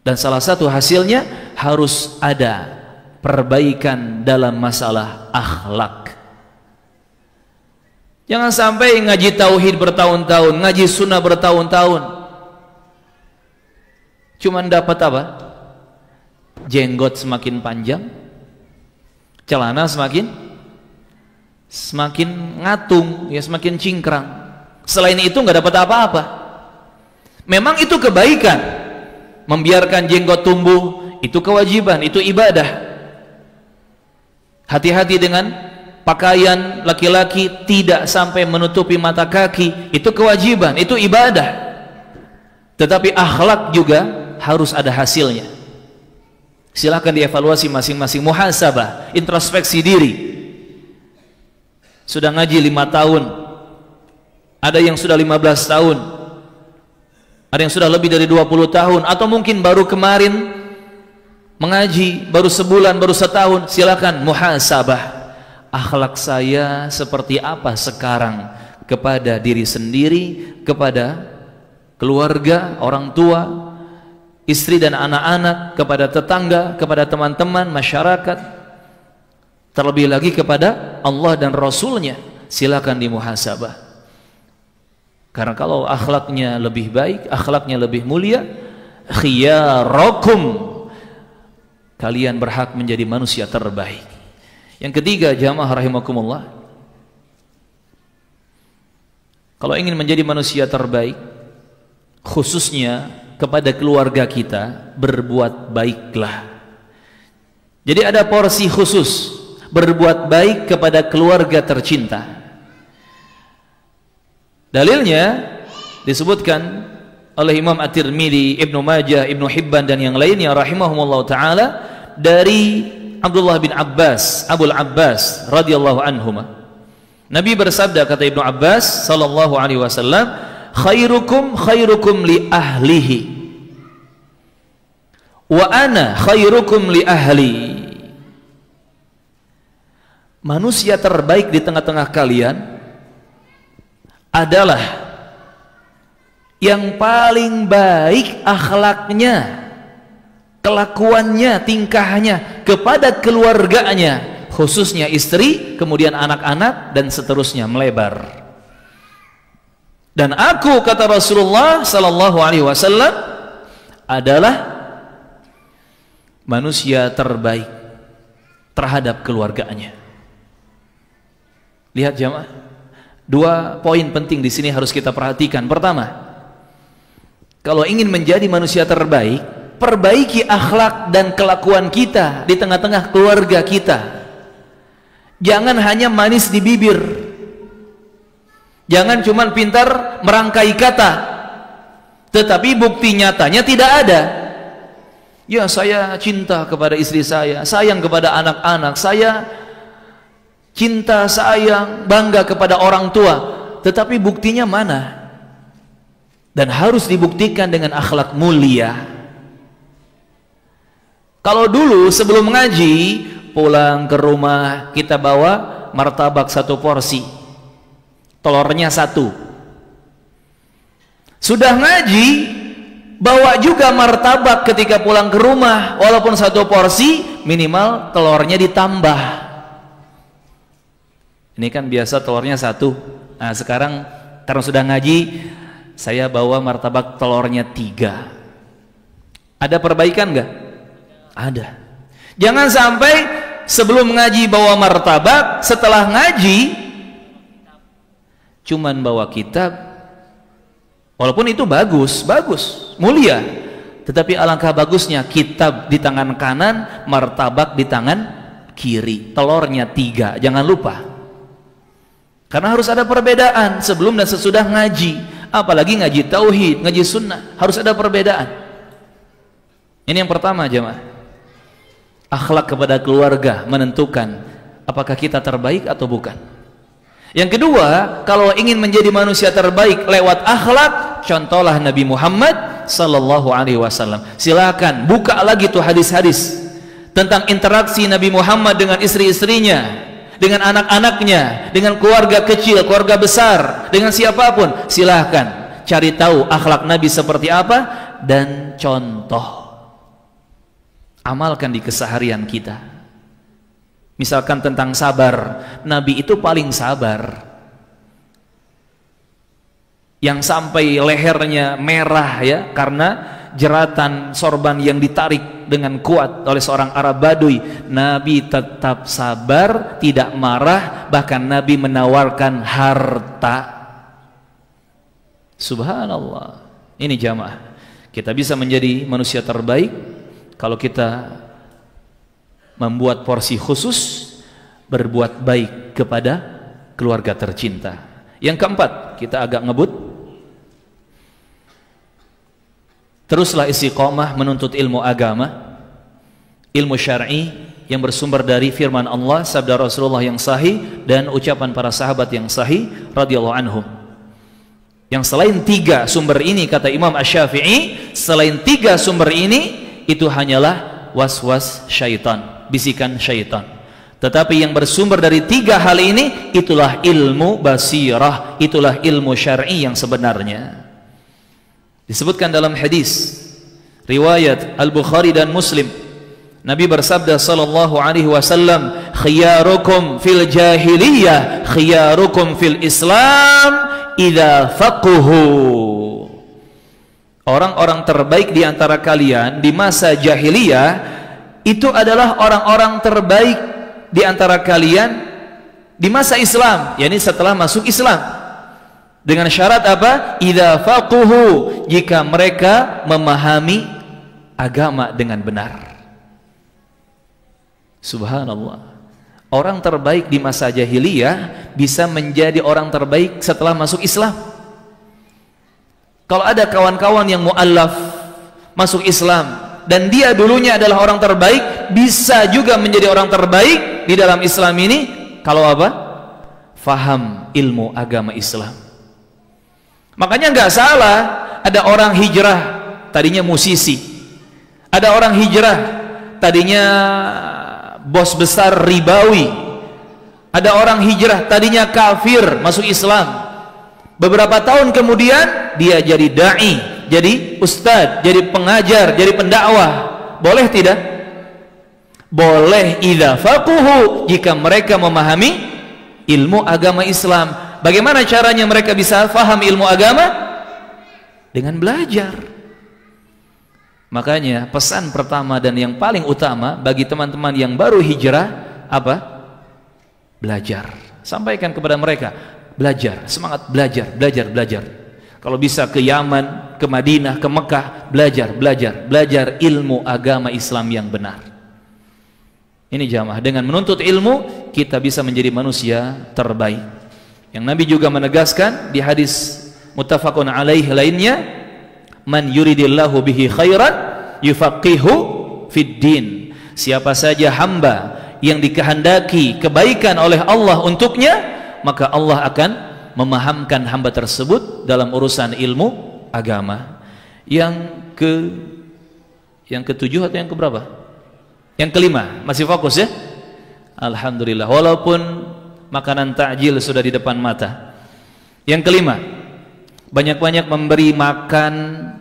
Dan salah satu hasilnya harus ada perbaikan dalam masalah akhlak. Jangan sampai ngaji tauhid bertahun-tahun, ngaji sunnah bertahun-tahun, cuman dapat apa? Jenggot semakin panjang, celana semakin ngatung, ya semakin cingkrang. Selain itu nggak dapat apa-apa. Memang itu kebaikan, membiarkan jenggot tumbuh itu kewajiban, itu ibadah. Hati-hati dengan pakaian laki-laki tidak sampai menutupi mata kaki, itu kewajiban, itu ibadah. Tetapi akhlak juga harus ada hasilnya. Silahkan dievaluasi masing-masing, muhasabah, introspeksi diri. Sudah ngaji 5 tahun, ada yang sudah 15 tahun, ada yang sudah lebih dari 20 tahun, atau mungkin baru kemarin mengaji, baru sebulan, baru setahun. Silakan muhasabah, akhlak saya seperti apa sekarang kepada diri sendiri, kepada keluarga, orang tua, istri dan anak-anak, kepada tetangga, kepada teman-teman, masyarakat, terlebih lagi kepada Allah dan Rasulnya. Silakan dimuhasabah. Karena kalau akhlaknya lebih baik, akhlaknya lebih mulia, khiyarakum, kalian berhak menjadi manusia terbaik. Yang ketiga, jamaah rahimakumullah, kalau ingin menjadi manusia terbaik, khususnya kepada keluarga kita, berbuat baiklah. Jadi ada porsi khusus berbuat baik kepada keluarga tercinta. Dalilnya disebutkan oleh Imam At-Tirmidzi, Ibnu Majah, Ibnu Hibban dan yang lainnya rahimahumullah taala dari Abdullah bin Abbas, Abul Abbas radhiyallahu anhuma. Nabi bersabda, kata Ibnu Abbas sallallahu alaihi wasallam, khairukum khairukum li ahlihi wa ana khairukum li ahli. Manusia terbaik di tengah-tengah kalian adalah yang paling baik akhlaknya, kelakuannya, tingkahnya kepada keluarganya, khususnya istri, kemudian anak-anak, dan seterusnya melebar. Dan aku, kata Rasulullah sallallahu alaihi wasallam, adalah manusia terbaik terhadap keluarganya. Lihat jamaah, 2 poin penting di sini harus kita perhatikan. Pertama, kalau ingin menjadi manusia terbaik, perbaiki akhlak dan kelakuan kita di tengah-tengah keluarga kita. Jangan hanya manis di bibir, jangan cuma pintar merangkai kata, tetapi bukti nyatanya tidak ada. Ya, saya cinta kepada istri saya, sayang kepada anak-anak, saya cinta, sayang, bangga kepada orang tua, tetapi buktinya mana? Dan harus dibuktikan dengan akhlak mulia. Kalau dulu sebelum ngaji, pulang ke rumah kita bawa martabak 1 porsi, telurnya 1. Sudah ngaji, bawa juga martabak ketika pulang ke rumah, walaupun 1 porsi, minimal telurnya ditambah. Ini kan biasa telurnya 1. Nah sekarang karena sudah ngaji, saya bawa martabak telurnya 3. Ada perbaikan nggak? Ada. Jangan sampai sebelum ngaji bawa martabak, setelah ngaji cuman bawa kitab. Walaupun itu bagus, mulia, tetapi alangkah bagusnya kitab di tangan kanan, martabak di tangan kiri, telurnya 3, jangan lupa. Karena harus ada perbedaan sebelum dan sesudah ngaji, apalagi ngaji tauhid, ngaji sunnah, harus ada perbedaan. Ini yang pertama jemaah. Akhlak kepada keluarga menentukan apakah kita terbaik atau bukan. Yang kedua, kalau ingin menjadi manusia terbaik lewat akhlak, contohlah Nabi Muhammad sallallahu alaihi wasallam. Silakan buka lagi tuh hadis-hadis tentang interaksi Nabi Muhammad dengan istri-istrinya, dengan anak-anaknya, dengan keluarga kecil, keluarga besar, dengan siapapun. Silahkan cari tahu akhlak Nabi seperti apa dan contoh, amalkan di keseharian kita. Misalkan tentang sabar, Nabi itu paling sabar, yang sampai lehernya merah ya karena jeratan sorban yang ditarik dengan kuat oleh seorang Arab Badui. Nabi tetap sabar, tidak marah, bahkan Nabi menawarkan harta. Subhanallah. Ini jamaah, kita bisa menjadi manusia terbaik kalau kita membuat porsi khusus berbuat baik kepada keluarga tercinta. Yang keempat, kita agak ngebut, teruslah istiqomah menuntut ilmu agama, ilmu syar'i yang bersumber dari firman Allah, sabda Rasulullah yang sahih, dan ucapan para sahabat yang sahih radhiyallahu anhum. Yang selain 3 sumber ini, kata Imam Asy-Syafi'i, selain 3 sumber ini itu hanyalah was-was syaitan, bisikan syaitan. Tetapi yang bersumber dari 3 hal ini, itulah ilmu basirah, itulah ilmu syar'i yang sebenarnya. Disebutkan dalam hadis riwayat Al-Bukhari dan Muslim, Nabi bersabda sallallahu alaihi wasallam, khiyarukum fil jahiliyah khiyarukum fil Islam idza faqahu. Orang-orang terbaik di antara kalian di masa jahiliyah itu adalah orang-orang terbaik di antara kalian di masa Islam, yakni setelah masuk Islam. Dengan syarat apa? Idza faqahu, jika mereka memahami agama dengan benar. Subhanallah. Orang terbaik di masa jahiliyah bisa menjadi orang terbaik setelah masuk Islam. Kalau ada kawan-kawan yang mu'allaf masuk Islam dan dia dulunya adalah orang terbaik, bisa juga menjadi orang terbaik di dalam Islam ini kalau apa? Faham ilmu agama Islam. Makanya nggak salah ada orang hijrah tadinya musisi, ada orang hijrah tadinya bos besar ribawi, ada orang hijrah tadinya kafir masuk Islam. Beberapa tahun kemudian dia jadi dai, jadi ustadz, jadi pengajar, jadi pendakwah. Boleh tidak? Boleh idza faqahu, jika mereka memahami ilmu agama Islam. Bagaimana caranya mereka bisa faham ilmu agama? Dengan belajar. Makanya pesan pertama dan yang paling utama bagi teman-teman yang baru hijrah apa? Belajar. Sampaikan kepada mereka, belajar, semangat belajar, belajar, belajar. Kalau bisa ke Yaman, ke Madinah, ke Mekah, belajar, belajar, belajar ilmu agama Islam yang benar. Ini jamaah, dengan menuntut ilmu kita bisa menjadi manusia terbaik. Yang Nabi juga menegaskan di hadis muttafaqun alaih lainnya, man yuridillahu bihi khairan yufaqihu fid din. Siapa saja hamba yang dikehendaki kebaikan oleh Allah untuknya, maka Allah akan memahamkan hamba tersebut dalam urusan ilmu agama. Yang ketujuh atau yang keberapa? Yang kelima, masih fokus ya? Alhamdulillah, walaupun makanan takjil sudah di depan mata. Yang kelima, banyak-banyak memberi makan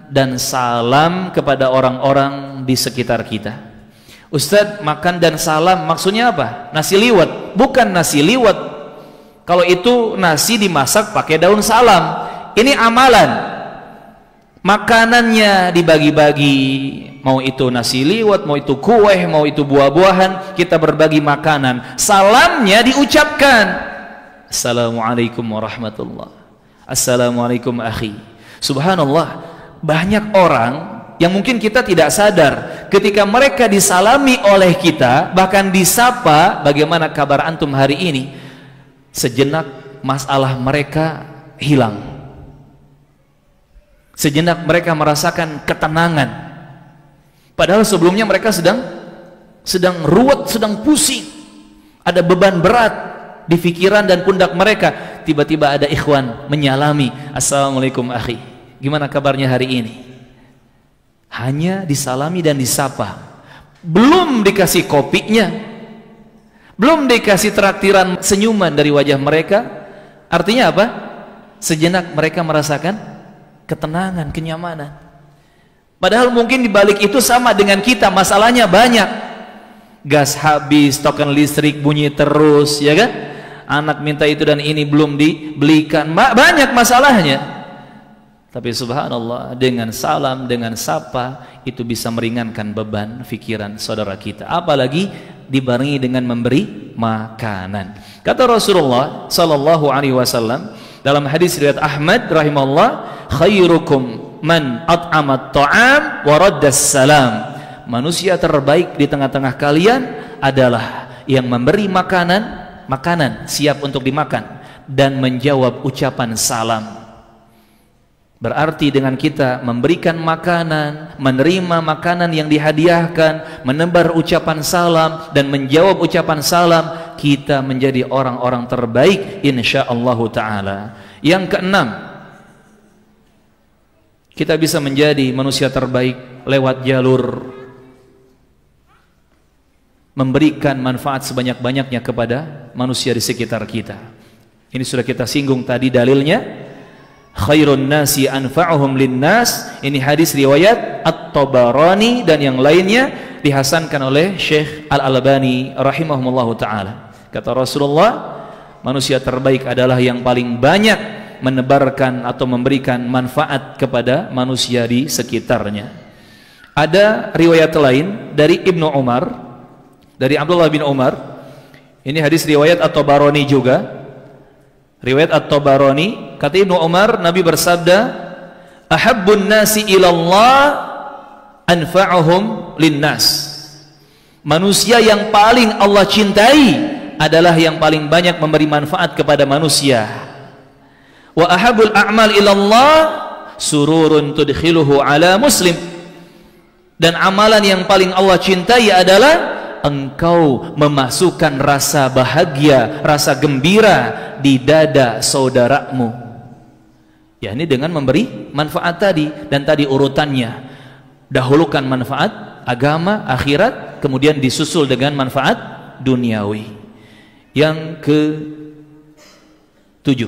dan salam kepada orang-orang di sekitar kita. Ustadz, makan dan salam maksudnya apa? Nasi liwet? Bukan nasi liwet. Kalau itu nasi dimasak pakai daun salam. Ini amalan. Makanannya dibagi-bagi, mau itu nasi liwet, mau itu kue, mau itu buah-buahan, kita berbagi makanan. Salamnya diucapkan, assalamualaikum warahmatullah, assalamualaikum akhi. Subhanallah, banyak orang yang mungkin kita tidak sadar ketika mereka disalami oleh kita, bahkan disapa, bagaimana kabar antum hari ini, sejenak masalah mereka hilang. Sejenak mereka merasakan ketenangan. Padahal sebelumnya mereka sedang ruwet, sedang pusing. Ada beban berat di pikiran dan pundak mereka. Tiba-tiba ada ikhwan menyalami, "Assalamualaikum akhi, gimana kabarnya hari ini?" Hanya disalami dan disapa, belum dikasih kopinya, belum dikasih traktiran senyuman dari wajah mereka. Artinya apa? Sejenak mereka merasakan ketenangan, kenyamanan. Padahal mungkin dibalik itu sama dengan kita, masalahnya banyak. Gas habis, token listrik bunyi terus, ya kan? Anak minta itu dan ini belum dibelikan, banyak masalahnya. Tapi subhanallah, dengan salam, dengan sapa, itu bisa meringankan beban pikiran saudara kita. Apalagi dibarengi dengan memberi makanan. Kata Rasulullah sallallahu alaihi wasallam dalam hadis riwayat Ahmad rahimahullah, "Khairukum man at'amat ta'am wa raddas salam." Manusia terbaik di tengah-tengah kalian adalah yang memberi makanan siap untuk dimakan dan menjawab ucapan salam. Berarti dengan kita memberikan makanan, menerima makanan yang dihadiahkan, menebar ucapan salam dan menjawab ucapan salam, kita menjadi orang-orang terbaik insyaallah taala. Yang keenam, kita bisa menjadi manusia terbaik lewat jalur memberikan manfaat sebanyak-banyaknya kepada manusia di sekitar kita. Ini sudah kita singgung tadi dalilnya. Khairun nasi anfa'uhum linnas. Ini hadis riwayat At-Tabarani dan yang lainnya, dihasankan oleh Syekh Al-Albani rahimahumullahu ta'ala. Kata Rasulullah, manusia terbaik adalah yang paling banyak menebarkan atau memberikan manfaat kepada manusia di sekitarnya. Ada riwayat lain dari Ibnu Umar, dari Abdullah bin Umar. Ini hadis riwayat At-Tabarani juga. Riwayat At-Tabarani, kata Ibnu Umar, Nabi bersabda, "Ahabbun nasi ilallah anfa'uhum linnas." Manusia yang paling Allah cintai adalah yang paling banyak memberi manfaat kepada manusia. Wa ahabbul a'mal ilallah sururun tudkhiluhu ala muslim. Dan amalan yang paling Allah cintai adalah engkau memasukkan rasa bahagia, rasa gembira di dada saudaramu. Ya, ini dengan memberi manfaat tadi. Dan tadi urutannya, dahulukan manfaat agama, akhirat, kemudian disusul dengan manfaat duniawi. Yang ke-7,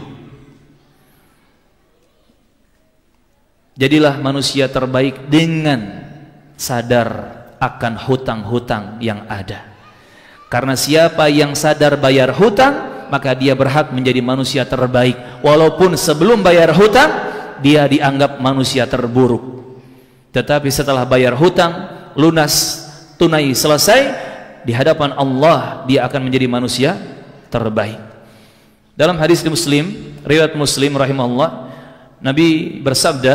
jadilah manusia terbaik dengan sadar akan hutang-hutang yang ada. Karena siapa yang sadar bayar hutang, maka dia berhak menjadi manusia terbaik. Walaupun sebelum bayar hutang dia dianggap manusia terburuk, tetapi setelah bayar hutang, lunas, tunai, selesai, di hadapan Allah dia akan menjadi manusia terbaik. Dalam hadis di Muslim, riwayat Muslim rahimahullah, Nabi bersabda,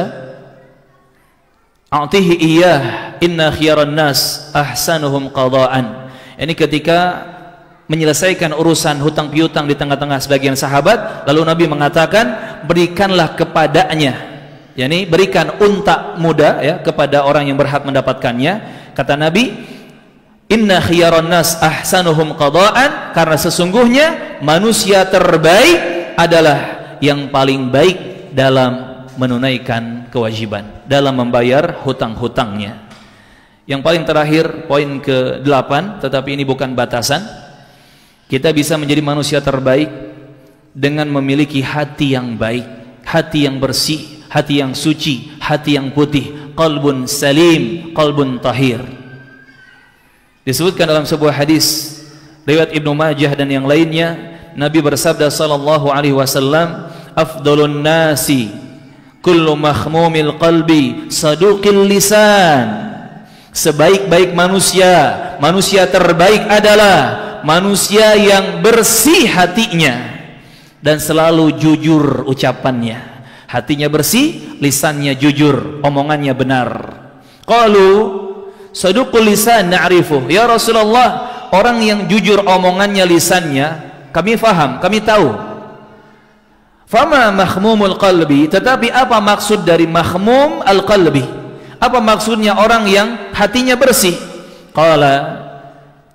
"A'tihi iyyah inna khiyaran nas ahsanuhum qada'an." Ini ketika menyelesaikan urusan hutang piutang di tengah-tengah sebagian sahabat, lalu Nabi mengatakan, berikanlah kepadanya, yakni berikan unta muda ya kepada orang yang berhak mendapatkannya. Kata Nabi, "Inna khiyaran nas ahsanuhum qada'an," karena sesungguhnya manusia terbaik adalah yang paling baik dalam menunaikan kewajiban, dalam membayar hutang-hutangnya. Yang paling terakhir, poin ke-8, tetapi ini bukan batasan. Kita bisa menjadi manusia terbaik dengan memiliki hati yang baik, hati yang bersih, hati yang suci, hati yang putih, qalbun salim, qalbun tahir. Disebutkan dalam sebuah hadis riwayat Ibnu Majah dan yang lainnya, Nabi bersabda sallallahu alaihi wasallam, "Afdalun nasi kullu makhmumil qalbi saduqil lisan." Sebaik-baik manusia, manusia terbaik adalah manusia yang bersih hatinya dan selalu jujur ucapannya. Hatinya bersih, lisannya jujur, omongannya benar. Qalu, saduqul lisan na'rifu. Ya Rasulullah, orang yang jujur omongannya, lisannya kami faham, kami tahu. Fama mahmumul qalbi, tetapi apa maksud dari mahmum al-qalbi? Apa maksudnya orang yang hatinya bersih? Qala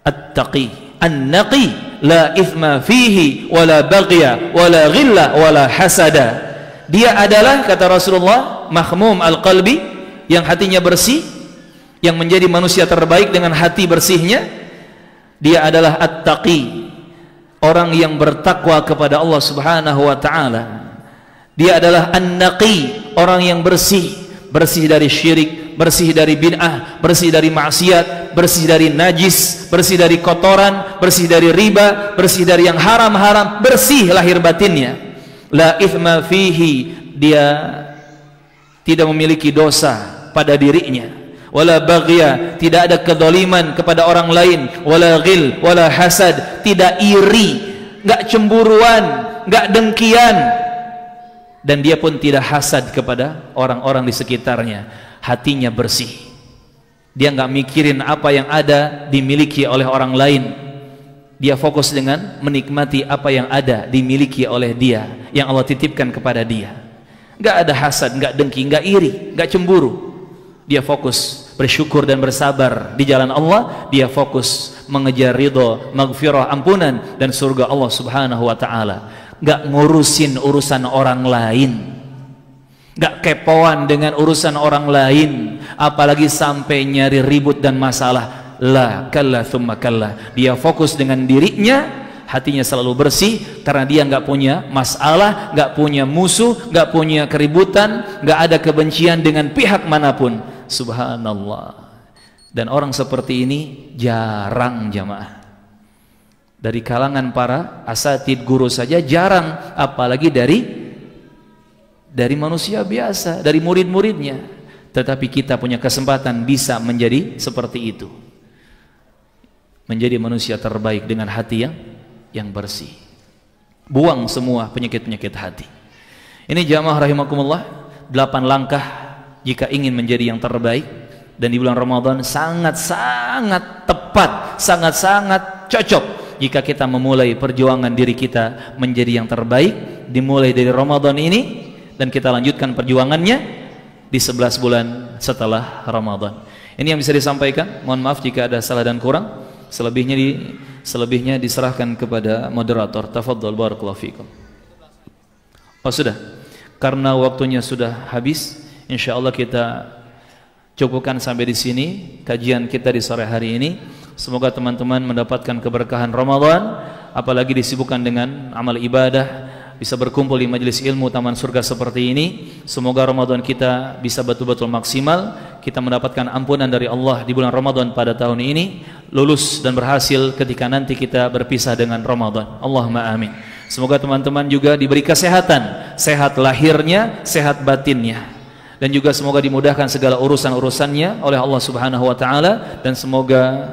at-taqi an-naqi la ithma fihi wala baghya wala ghilla wala hasada. Dia adalah, kata Rasulullah, mahmum al-qalbi, yang hatinya bersih, yang menjadi manusia terbaik dengan hati bersihnya. Dia adalah at-taqi, orang yang bertakwa kepada Allah Subhanahu wa ta'ala. Dia adalah an-naqi, orang yang bersih, bersih dari syirik, bersih dari bid'ah, bersih dari maksiat, bersih dari najis, bersih dari kotoran, bersih dari riba, bersih dari yang haram-haram, bersih lahir batinnya. La ithma fihi, dia tidak memiliki dosa pada dirinya. Wala baghya, tidak ada kedoliman kepada orang lain. Wala ghil, wala hasad, tidak iri, enggak cemburuan, enggak dengkian, dan dia pun tidak hasad kepada orang-orang di sekitarnya. Hatinya bersih, dia enggak mikirin apa yang ada dimiliki oleh orang lain. Dia fokus dengan menikmati apa yang ada dimiliki oleh dia, yang Allah titipkan kepada dia. Enggak ada hasad, enggak dengki, enggak iri, enggak cemburu. Dia fokus bersyukur dan bersabar di jalan Allah. Dia fokus mengejar ridho, maghfirah, ampunan, dan surga Allah Subhanahu wa ta'ala. Gak ngurusin urusan orang lain, gak kepoan dengan urusan orang lain, apalagi sampai nyari ribut dan masalah. La kalla thumma kalla. Dia fokus dengan dirinya, hatinya selalu bersih, karena dia gak punya masalah, gak punya musuh, gak punya keributan, gak ada kebencian dengan pihak manapun. Subhanallah. Dan orang seperti ini jarang, jamaah. Dari kalangan para asatid, guru saja jarang, apalagi dari manusia biasa, dari murid-muridnya. Tetapi kita punya kesempatan bisa menjadi seperti itu, menjadi manusia terbaik dengan hati yang bersih. Buang semua penyakit-penyakit hati. Ini jamaah rahimakumullah, 8 langkah jika ingin menjadi yang terbaik. Dan di bulan Ramadan sangat-sangat tepat, sangat-sangat cocok jika kita memulai perjuangan diri kita menjadi yang terbaik, dimulai dari Ramadan ini, dan kita lanjutkan perjuangannya di 11 bulan setelah Ramadan. Ini yang bisa disampaikan. Mohon maaf jika ada salah dan kurang. Selebihnya diserahkan kepada moderator. Tafadhol, barakallahu fikum. Oh, sudah. Karena waktunya sudah habis, insyaallah kita cukupkan sampai di sini kajian kita di sore hari ini. Semoga teman-teman mendapatkan keberkahan Ramadan, apalagi disibukkan dengan amal ibadah, bisa berkumpul di majelis ilmu Taman Surga seperti ini. Semoga Ramadan kita bisa betul-betul maksimal, kita mendapatkan ampunan dari Allah di bulan Ramadan pada tahun ini, lulus dan berhasil ketika nanti kita berpisah dengan Ramadan. Allahumma amin. Semoga teman-teman juga diberi kesehatan, sehat lahirnya, sehat batinnya, dan juga semoga dimudahkan segala urusan-urusannya oleh Allah Subhanahu wa ta'ala, dan semoga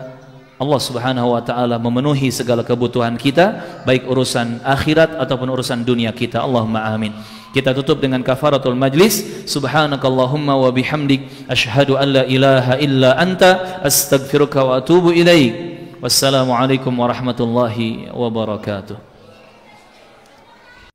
Allah Subhanahu wa ta'ala memenuhi segala kebutuhan kita, baik urusan akhirat ataupun urusan dunia kita. Allahumma amin. Kita tutup dengan kafaratul majlis. Subhanakallahumma wa bihamdik, asyhadu an la ilaha illa anta, astaghfiruka wa atubu ilaik. Wassalamualaikum warahmatullahi wabarakatuh.